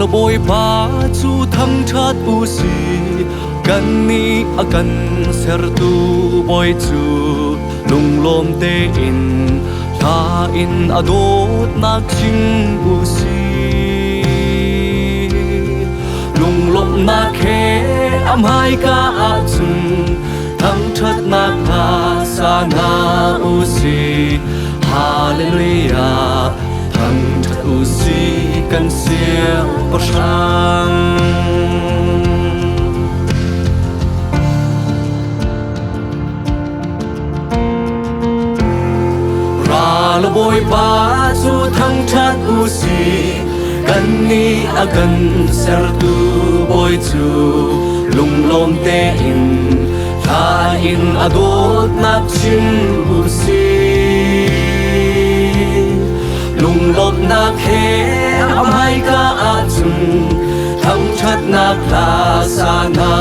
lo boi pa chu thang that u si kan ni akan ser tu boi chu lung lom te in tha in adot nak ching u si lung lom na khe am hai ka a chung thang that nak ha sa na u si hallelujah thang that u si kan siêu có sang ra lo boi pa chu thang that u si kan ni akan ser tu boi chu lung lom te in tha in adot nak chin u si lung lom nak he am hai ka a chung thang that nak la sa na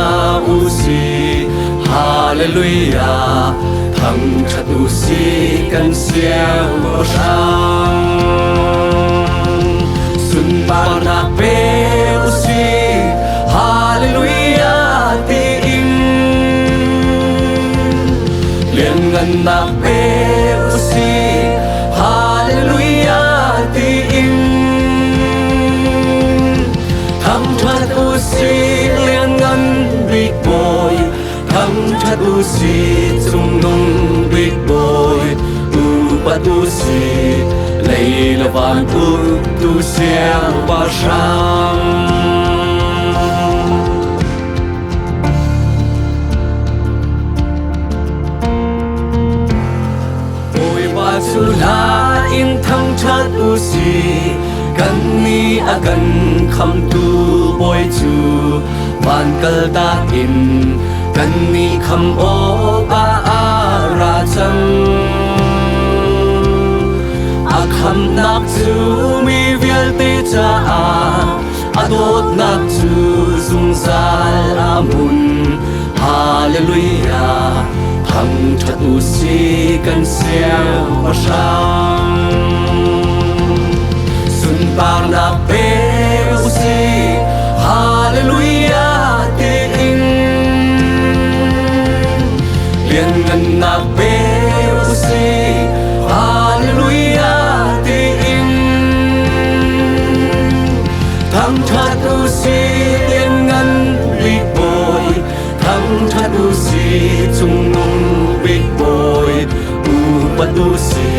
u si hallelujah thang that u si kan siêu có sang sun par na pe u si hallelujah ti in liên ngân na pe u si hallelujah ti in thang that u si liên ngân big boy thang that u si chung nung big boy u pa tu si lấy là vạn u tu siêu ba sang ôi ba chu la in thang that u si kan ni akan kham tu boy chu van kal ta in kan ni kham o a ra chang kham nak chu mi vial te cha adot nak chu zung zal amun hallelujah thang that u si kan siêu ba sang sun par na pe u si hallelujah te in liên ngân na pe u si hallelujah thang that u si liên ngân big boy thang that u si chung nung big boy u pa tu si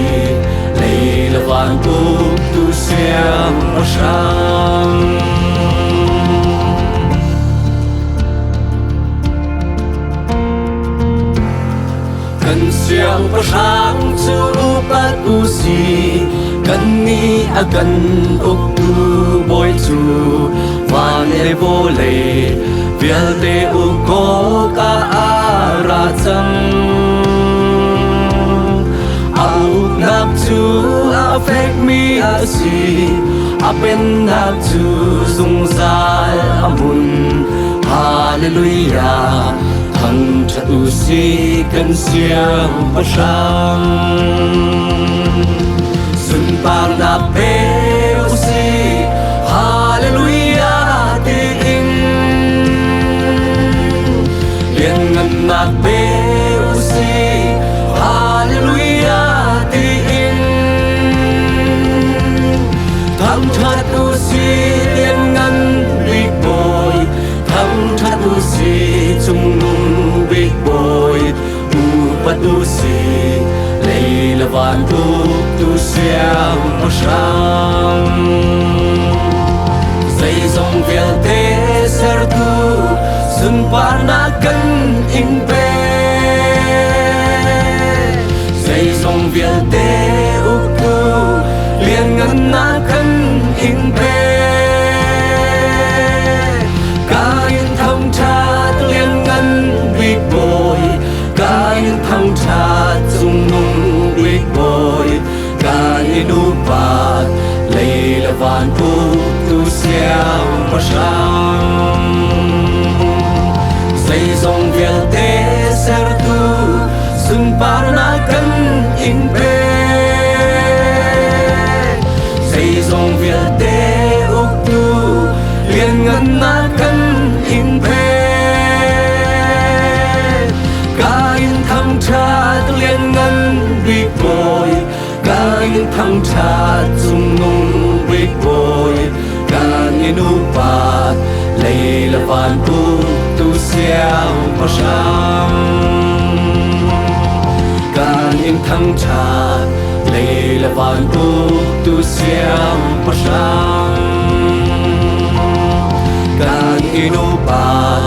lấy là vạn u tu siêu nó sang cần siêu có sang chu u pa tu si kan ni akan uk tu boy chu van le bo le vial te u ko ka ara chang au nak chu affect me si apen nak chu zung zal amun hallelujah thang that u si kan siêu pa sang sun par na pe u si hallelujah ti in liên ngân na pe u si hallelujah ti in thang that u si liên ngân big boy thang that u si chung nung big boy u pa tu si lấy là vạn tu tu siêu có sang dây dòng vial te ser tu sun par na kan in pe dây dòng vial te uk tu liên ngân na kan in pe ka in thong chat liên ngân big boy ka in thong chat chung nung big boy ka inu pat lấy là vạn u tu siêu có sang dây dòng vial te ser tu sun par na kan in pe dây dòng vial te uk tu là vạn tu tu xiao pa sam cả những thăng trà lệ là vạn tu tu xiao pa sam cả inu pa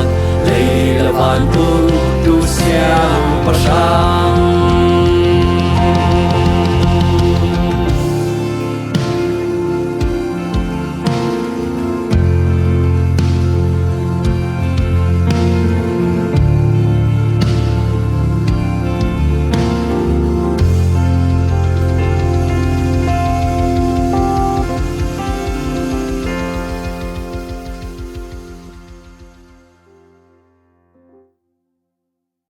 lệ là vạn tu tu xiao pa sam